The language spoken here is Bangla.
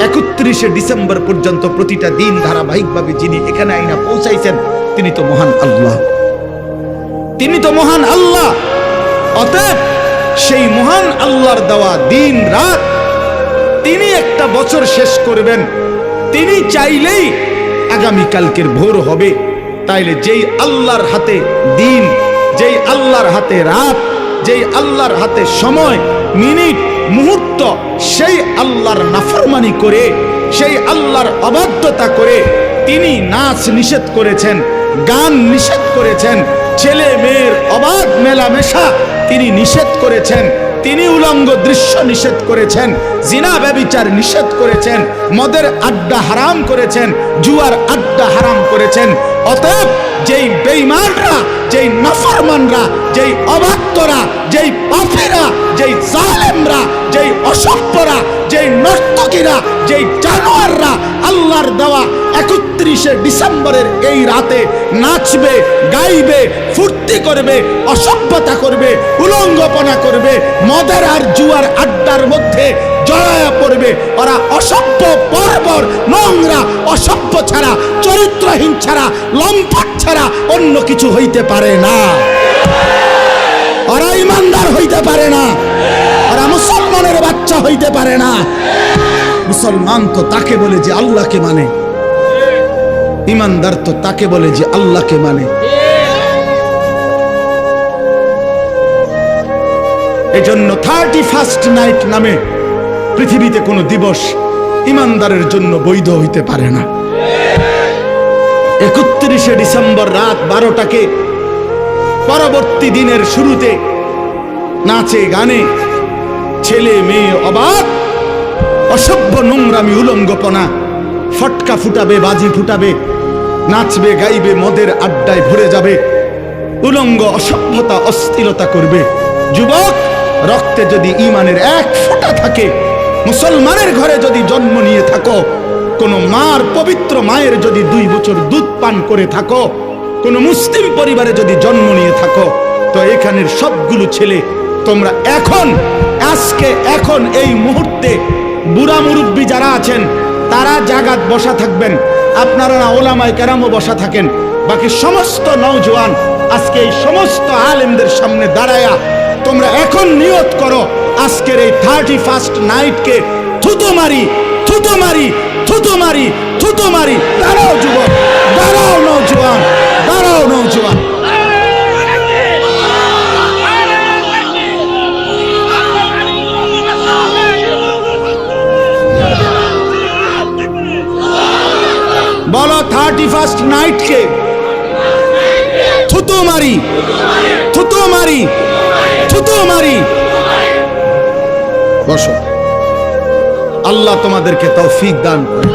31শে ডিসেম্বর পর্যন্ত প্রতিটা দিন ধারাবাহিকভাবে যিনি এখানে আইনা পৌঁছাইছেন তিনি তো মহান আল্লাহ, তিনি তো মহান আল্লাহ। অতএব সেই মহান আল্লাহর দেওয়া দিন রাত তিনি একটা বছর শেষ করবেন, তিনি চাইলেই আগামীকালকের ভোর হবে। তাইলে যেই আল্লাহর হাতে দিন, যেই আল্লাহর হাতে রাত, যেই আল্লাহর হাতে সময়, মিনিট, মুহূর্ত, সেই আল্লাহর নাফরমানি করে, সেই আল্লাহর অবাধ্যতা করে তিনি নাচ নিষেধ করেছেন, গান নিষেধ করেছেন, ছেলে মেয়ের অবাধ মেলামেশা তিনি নিষেধ করেছেন, তিনি উলঙ্গ দৃশ্য নিষেধ করেছেন, জিনা ব্যভিচার নিষেধ করেছেন, মদের আড্ডা হারাম করেছেন, জুয়ার আড্ডা হারাম করেছেন। অতএব যেই বেঈমানরা, যেই নাফরমানরা, যেই অবাধ্যরা, যেই পাপীরা, যেই জালেমরা, যেই অসভ্যরা, যেই নর্তকীরা, যেই জানোয়াররা আল্লাহর দেওয়া 31শে ডিসেম্বরের এই রাতে নাচবে, গাইবে, ফুর্তি করবে, অসভ্যতা করবে, উলঙ্গপনা করবে, মদের আর জুয়ার আড্ডার মধ্যে জড়ায়া পড়বে, ওরা অসভ্য, বর্বর, নোংরা, অসভ্য ছাড়া, চরিত্রহীন ছাড়া, লম্পট ছাড়া অন্য কিছু হইতে পারে না। ওরা ইমানদার হইতে পারে না, ওরা মুসলমানের বাচ্চা হইতে পারে না। মুসলমান তো তাকে বলে যে আল্লাহকে মানে, ইমানদার তো তাকে বলে যে আল্লাহকে মানে। এজন্য 31st নাইট নামে পৃথিবীতে কোনো দিবস ইমানদারের জন্য বৈধ হইতে পারে না। 31শে ডিসেম্বর রাত 12টাকে পরবর্তী দিনের শুরুতে নাচে গানে ছেলে মেয়ে অবাধ, অসভ্য, নোংরামি, উলঙ্গপনা, ফটকা ফুটাবে, বাজি ফুটাবে, নাচবে, গাইবে, মদের আড্ডায় ভরে যাবে, উলঙ্গ, অসভ্যতা, অস্থিরতা করবে। যুবক, রক্তে যদি ঈমানের এক ফোঁটা থাকে, মুসলমানের ঘরে যদি জন্ম নিয়ে থাকো, কোন মার, পবিত্র মায়ের যদি 2 বছর দুধ পান করে থাকো, কোন মুসলিম পরিবারে যদি জন্ম নিয়ে থাকো, তো এখানের সবগুলো ছেলে তোমরা এখন এই মুহূর্তে বুড়া মুরব্বী যারা আছেন তারা জাগাত বসা থাকবেন, আপনারা ওলামায়ে কেরামও বসা থাকেন। বাকি সমস্ত নওজোয়ান আজকে এই সমস্ত আলেমদের সামনে দাঁড়ায়া তোমরা এখন নিয়ত করো, আজকের এই 31st নাইটকে থুতু মারি, থুতু মারি, থুতু মারি, থুতু মারি। দাঁড়াও যুবক, দাঁড়াও নওজোয়ান, দাঁড়াও নওজোয়ান। বলো 31st নাইটকে থুতু মারি, থুতু মারি, থুতু মারি। বসো, আল্লাহ তোমাদেরকে তৌফিক দান করে।